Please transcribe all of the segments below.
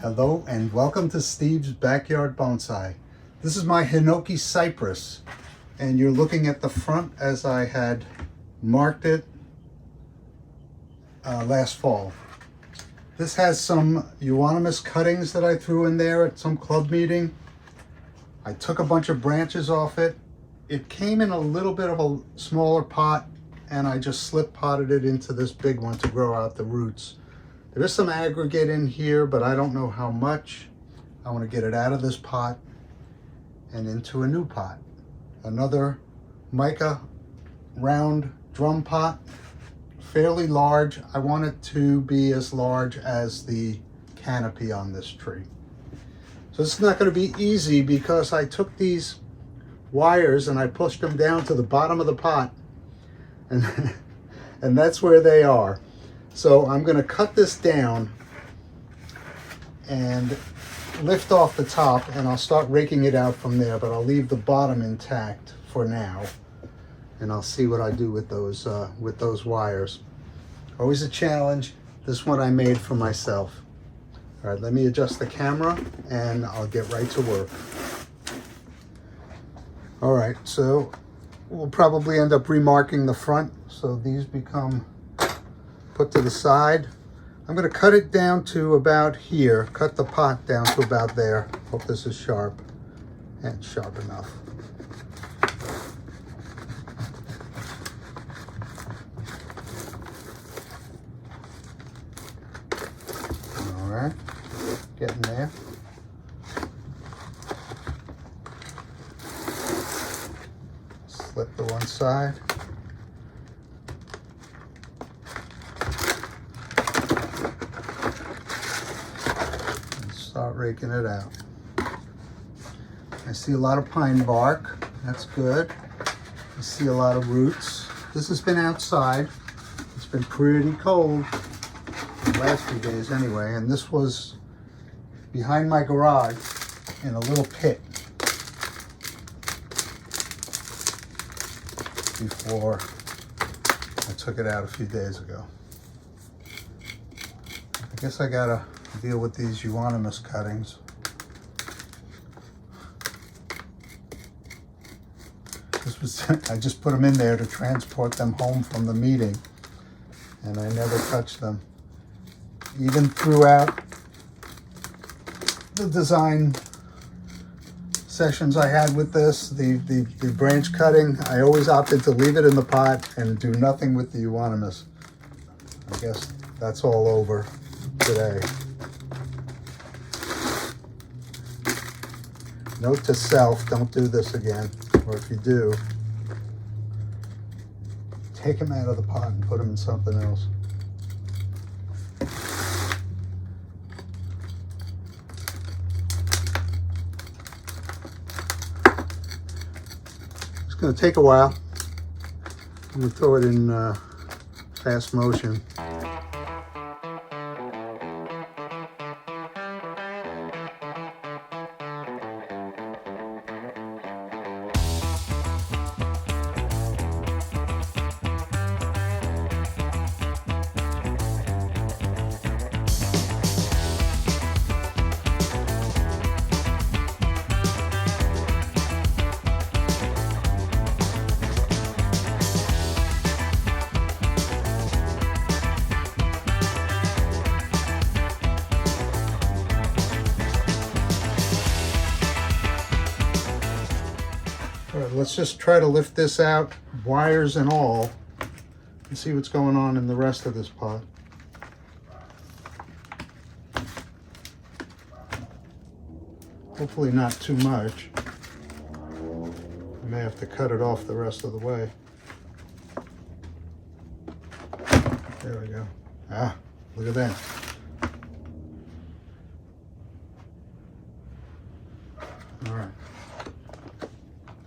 Hello and welcome to Steve's Backyard Bonsai. This is my Hinoki Cypress, and you're looking at the front as I had marked it last fall. This has some euonymus cuttings that I threw in there at some club meeting. I took a bunch of branches off it. It came in a little bit of a smaller pot, and I just slip potted it into this big one to grow out the roots. There is some aggregate in here, but I don't know how much. I want to get it out of this pot and into a new pot. Another mica round drum pot, fairly large. I want it to be as large as the canopy on this tree. So this is not going to be easy because I took these wires and I pushed them down to the bottom of the pot, and that's where they are. So I'm going to cut this down and lift off the top, and I'll start raking it out from there, but I'll leave the bottom intact for now, and I'll see what I do with those wires. Always a challenge. This one I made for myself. All right, let me adjust the camera and I'll get right to work. All right, so we'll probably end up remarking the front, so these become put to the side. I'm going to cut it down to about here, cut the pot down to about there. Hope this is sharp and sharp enough. All right, getting there. Slip to one side. Start raking it out. I see a lot of pine bark. That's good. I see a lot of roots. This has been outside. It's been pretty cold the last few days anyway, and this was behind my garage in a little pit before I took it out a few days ago. I guess I gotta deal with these euonymus cuttings. I just put them in there to transport them home from the meeting, and I never touched them. Even throughout the design sessions I had with this, the branch cutting, I always opted to leave it in the pot and do nothing with the euonymus. I guess that's all over today. Note to self, don't do this again. Or if you do, take them out of the pot and put them in something else. It's going to take a while. I'm going to throw it in fast motion. All right, let's just try to lift this out, wires and all, and see what's going on in the rest of this pot. Hopefully not too much. I may have to cut it off the rest of the way. There we go. Ah, look at that. All right.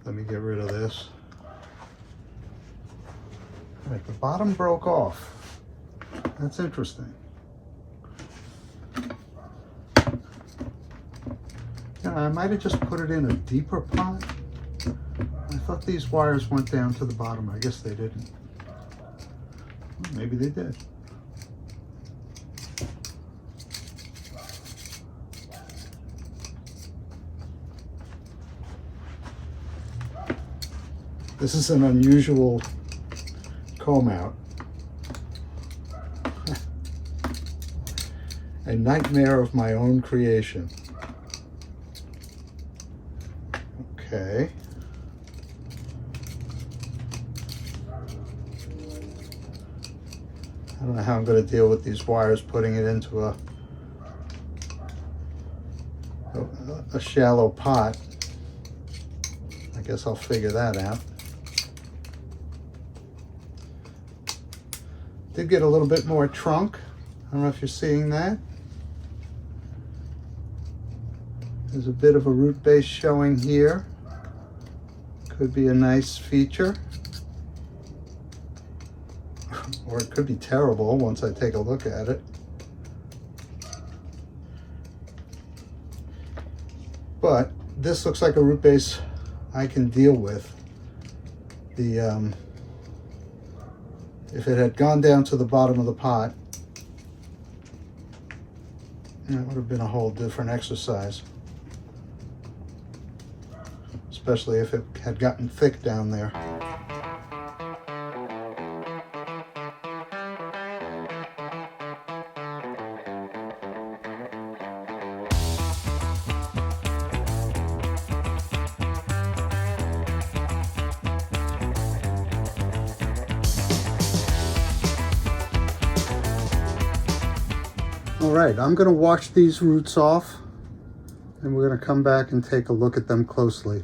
Let me get rid of this. All right, the bottom broke off. That's interesting. Yeah, I might have just put it in a deeper pot. I thought these wires went down to the bottom. I guess they didn't. Maybe they did. This is an unusual comb out. A nightmare of my own creation. Okay. I don't know how I'm going to deal with these wires, putting it into a shallow pot. I guess I'll figure that out. Did get a little bit more trunk. I don't know if you're seeing that. There's a bit of a root base showing here. Could be a nice feature. Or it could be terrible once I take a look at it. But this looks like a root base I can deal with. The if it had gone down to the bottom of the pot, that would have been a whole different exercise. Especially if it had gotten thick down there. All right, I'm going to wash these roots off, and we're going to come back and take a look at them closely.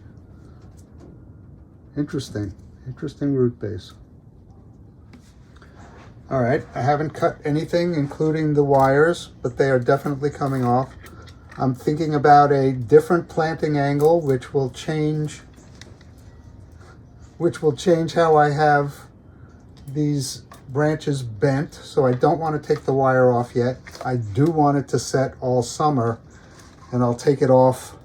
Interesting root base. All right, I haven't cut anything, including the wires, but they are definitely coming off. I'm thinking about a different planting angle, which will change how I have these branches bent. So I don't want to take the wire off yet. I do want it to set all summer, and I'll take it off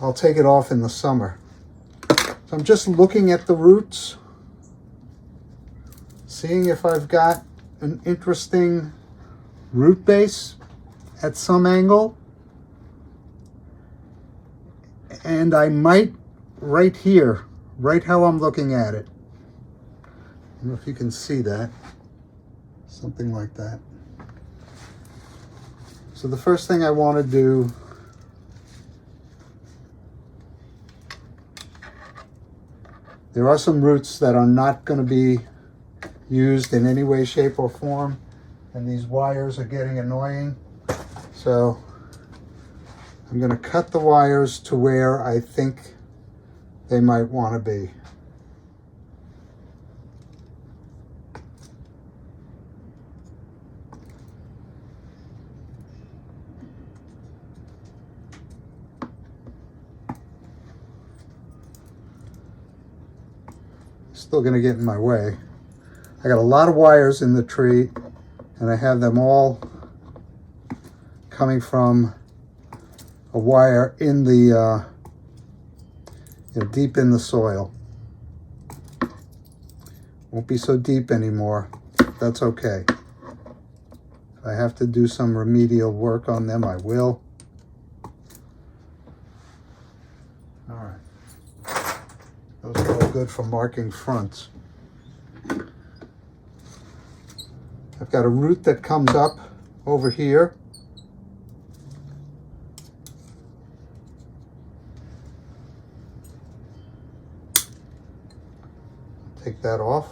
in the summer. So I'm just looking at the roots, seeing if I've got an interesting root base at some angle. And I might right here, right how I'm looking at it. I don't know if you can see that. Something like that. So the first thing I want to do there are some roots that are not going to be used in any way, shape, or form, and these wires are getting annoying. So I'm going to cut the wires to where I think they might want to be. Still going to get in my way. I got a lot of wires in the tree, and I have them all coming from a wire in the deep in the soil. Won't be so deep anymore. That's okay. If I have to do some remedial work on them, I will. All right. Those are all good for marking fronts. I've got a root that comes up over here. Take that off.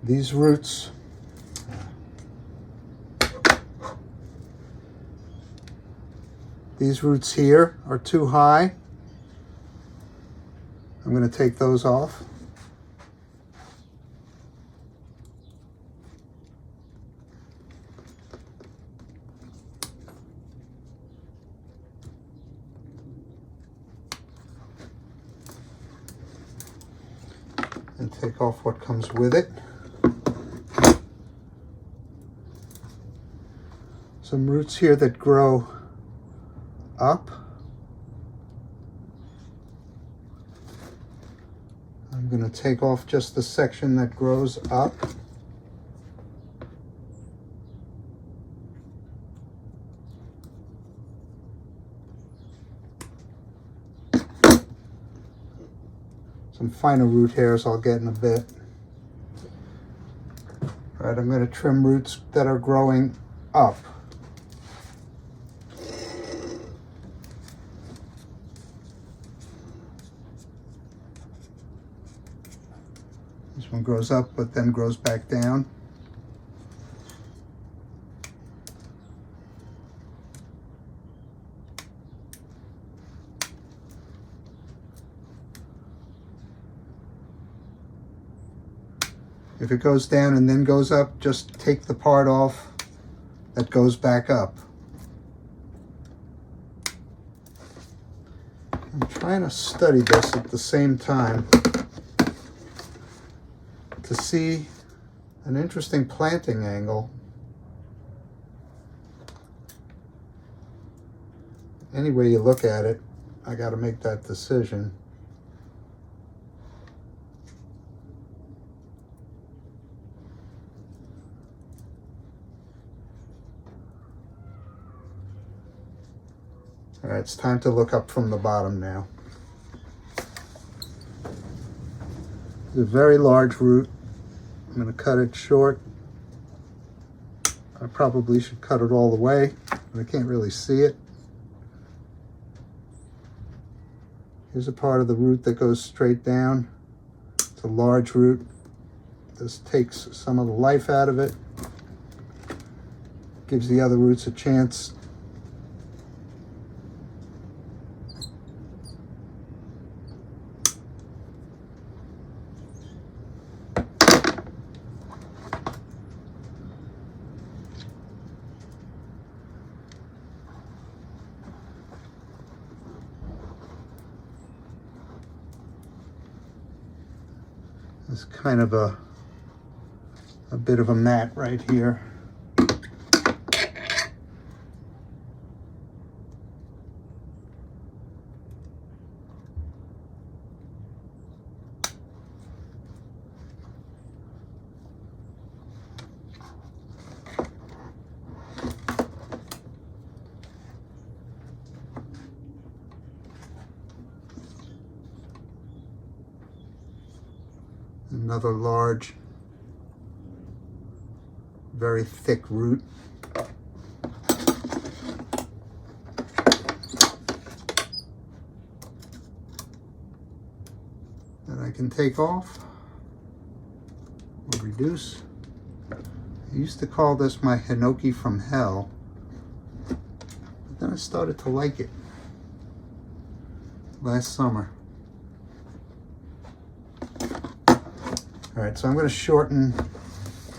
These roots here are too high. I'm going to take those off. And take off what comes with it. Some roots here that grow up. I'm going to take off just the section that grows up. Some finer root hairs I'll get in a bit. All right, I'm going to trim roots that are growing up. This one grows up, but then grows back down. If it goes down and then goes up, just take the part off that goes back up. I'm trying to study this at the same time to see an interesting planting angle. Any way you look at it, I got to make that decision. All right, it's time to look up from the bottom now. It's a very large root. I'm going to cut it short. I probably should cut it all the way, but I can't really see it. Here's a part of the root that goes straight down. It's a large root. This takes some of the life out of it. Gives the other roots a chance. There's kind of a bit of a mat right here. Another large, very thick root. That I can take off or reduce. I used to call this my Hinoki from hell, but then I started to like it last summer. All right, so I'm going to shorten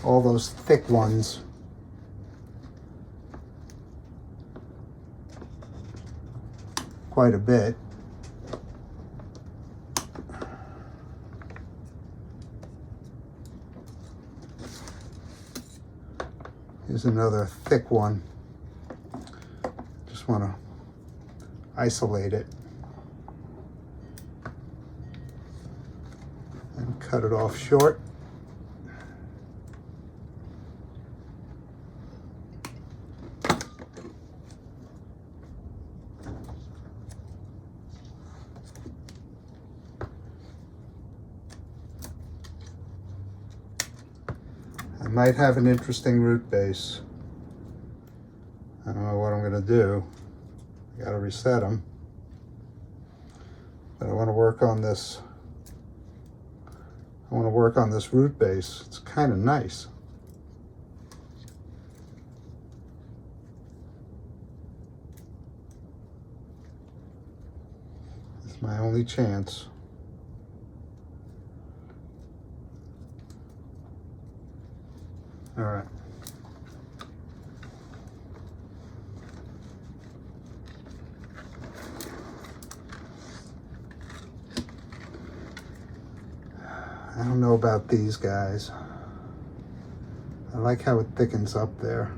all those thick ones. Quite a bit. Here's another thick one. Just want to isolate it. And cut it off short. I might have an interesting root base. I don't know what I'm going to do. I got to reset them. But I want to work on this. I want to work on this root base. It's kind of nice. It's my only chance. All right. I don't know about these guys. I like how it thickens up there.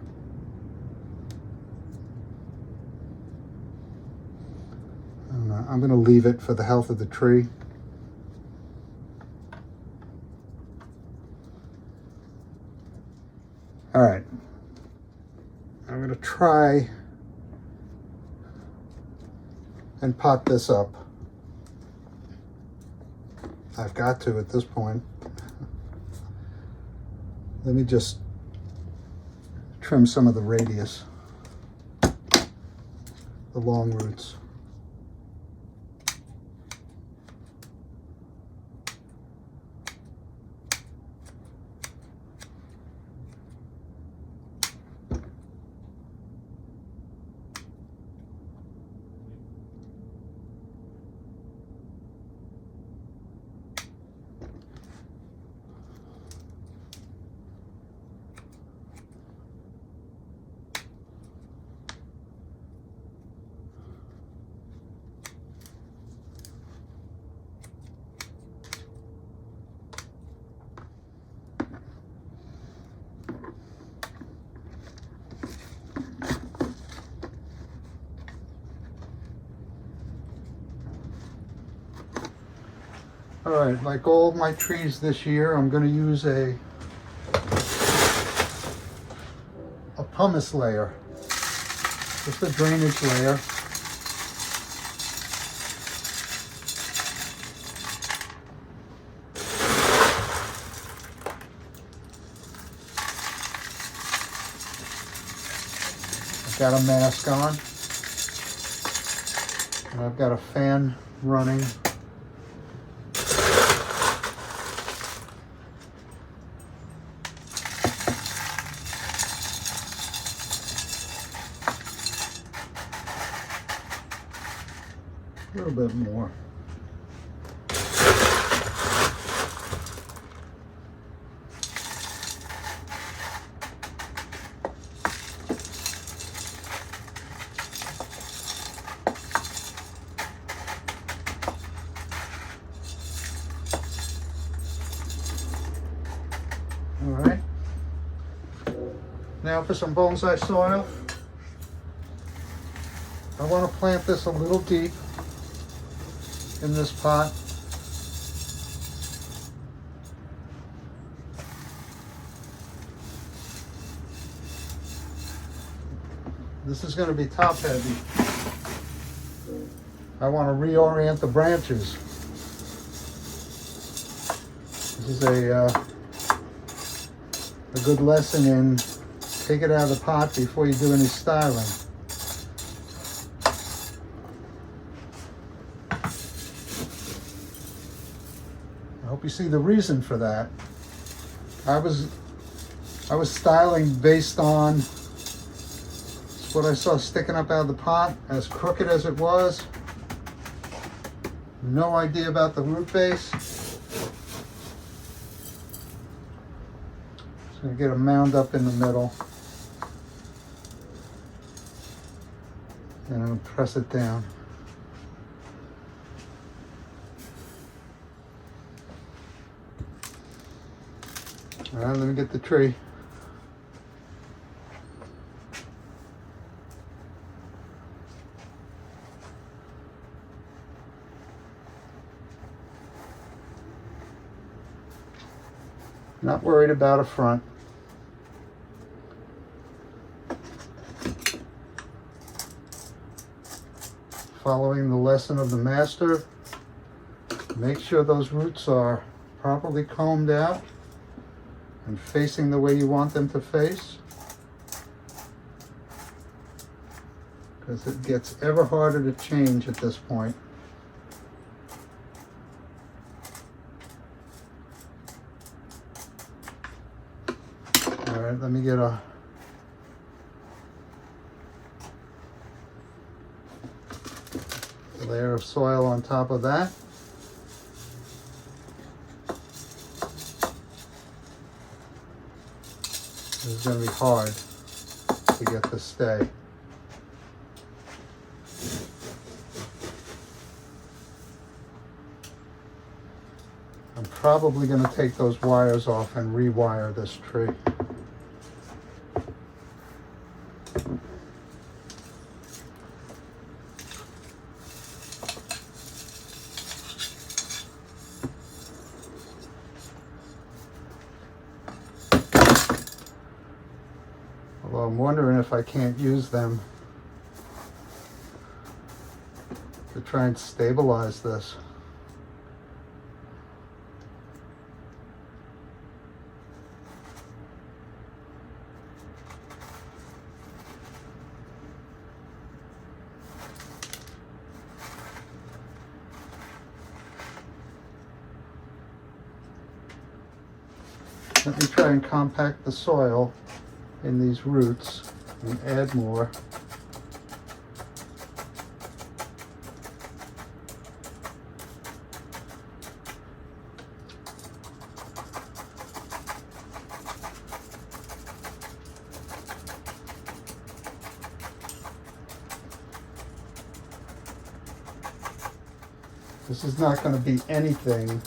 I don't know. I'm going to leave it for the health of the tree. All right. I'm going to try and pot this up. I've got to at this point. Let me just trim some of the radius, the long roots. All right, like all of my trees this year, I'm going to use a pumice layer, just a drainage layer. I've got a mask on, and I've got a fan running. A little bit more. All right. Now for some bonsai soil. I want to plant this a little deep in this pot. This is going to be top heavy. I want to reorient the branches. This is a good lesson in take it out of the pot before you do any styling. I hope you see the reason for that. I was styling based on what I saw sticking up out of the pot, as crooked as it was. No idea about the root base. Just gonna get a mound up in the middle. And I'm gonna press it down. All right, let me get the tree. Not worried about a front. Following the lesson of the master, make sure those roots are properly combed out and facing the way you want them to face, because it gets ever harder to change at this point. All right, let me get a layer of soil on top of that. This is going to be hard to get to stay. I'm probably going to take those wires off and rewire this tree. Although I'm wondering if I can't use them to try and stabilize this. Let me try and compact the soil in these roots and add more. This is not going to be anything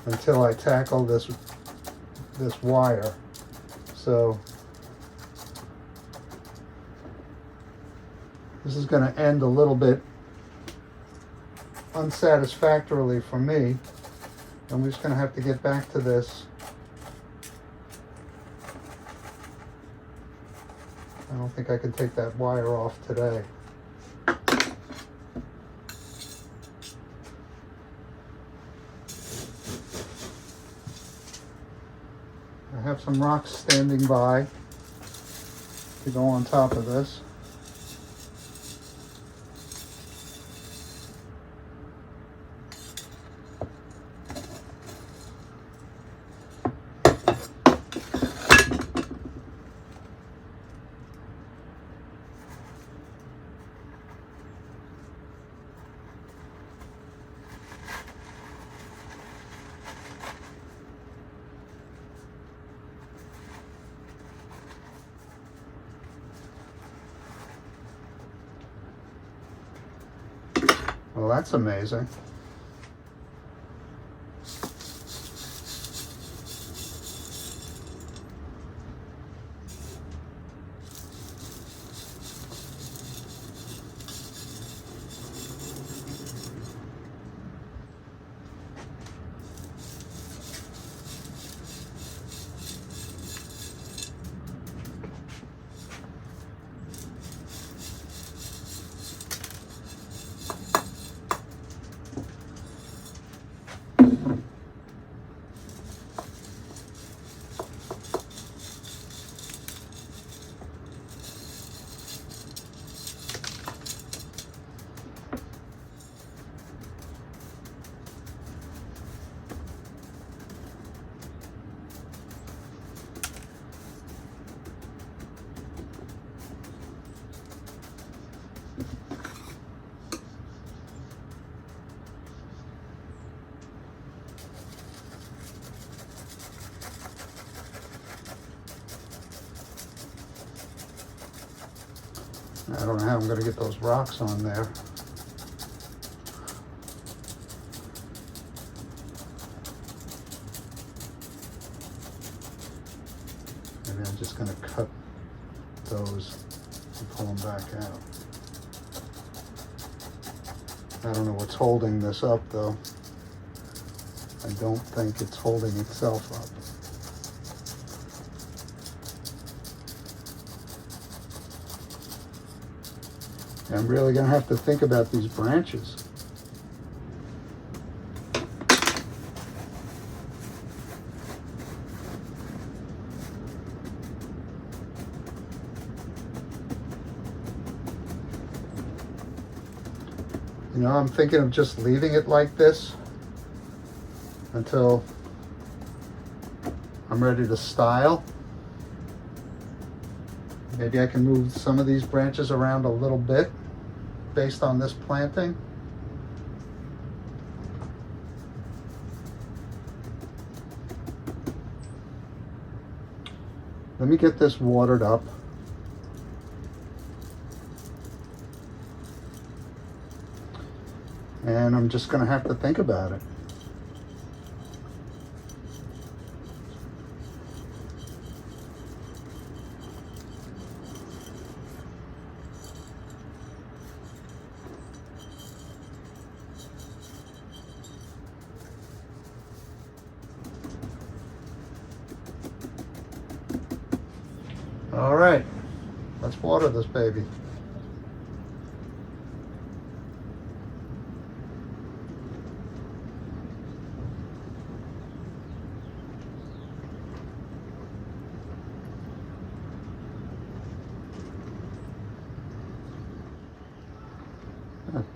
until I tackle this wire. So this is going to end a little bit unsatisfactorily for me. I'm just going to have to get back to this. I don't think I can take that wire off today. I have some rocks standing by to go on top of this. Well, that's amazing. I don't know how I'm going to get those rocks on there. Maybe I'm just going to cut those and pull them back out. I don't know what's holding this up though. I don't think it's holding itself up. I'm really going to have to think about these branches. You know, I'm thinking of just leaving it like this until I'm ready to style. Maybe I can move some of these branches around a little bit based on this planting. Let me get this watered up. And I'm just going to have to think about it. All right, let's water this baby.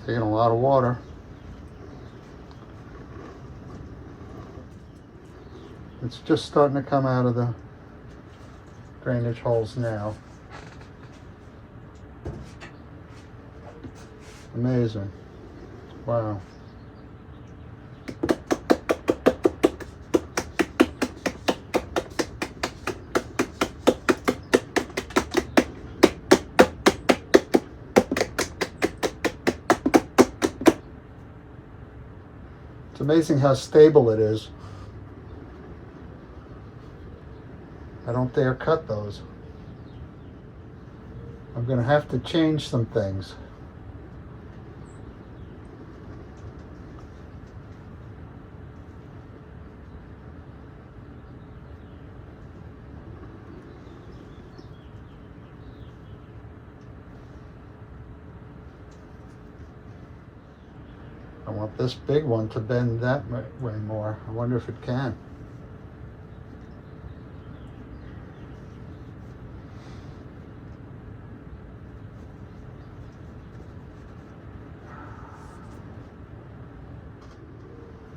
Taking a lot of water. It's just starting to come out of the drainage holes now. Amazing. Wow. It's amazing how stable it is. I don't dare cut those. I'm going to have to change some things. I want this big one to bend that way more. I wonder if it can.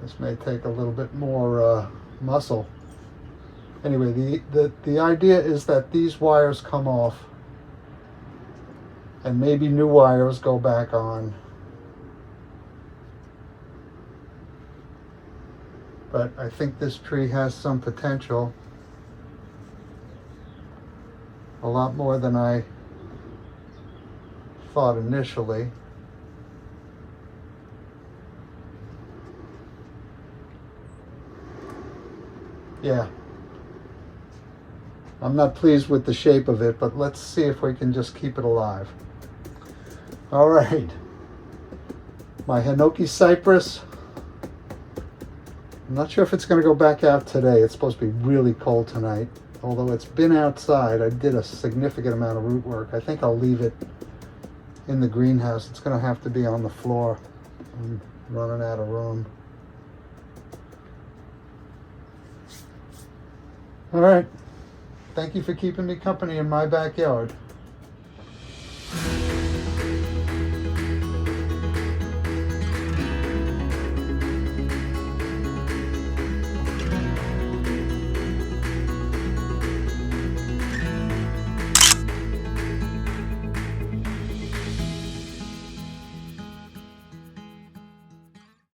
This may take a little bit more muscle. Anyway, the idea is that these wires come off and maybe new wires go back on. But I think this tree has some potential. A lot more than I thought initially. Yeah. I'm not pleased with the shape of it, but let's see if we can just keep it alive. All right. My Hinoki Cypress. I'm not sure if it's going to go back out today. It's supposed to be really cold tonight. Although it's been outside, I did a significant amount of root work. I think I'll leave it in the greenhouse. It's going to have to be on the floor. I'm running out of room. All right. Thank you for keeping me company in my backyard.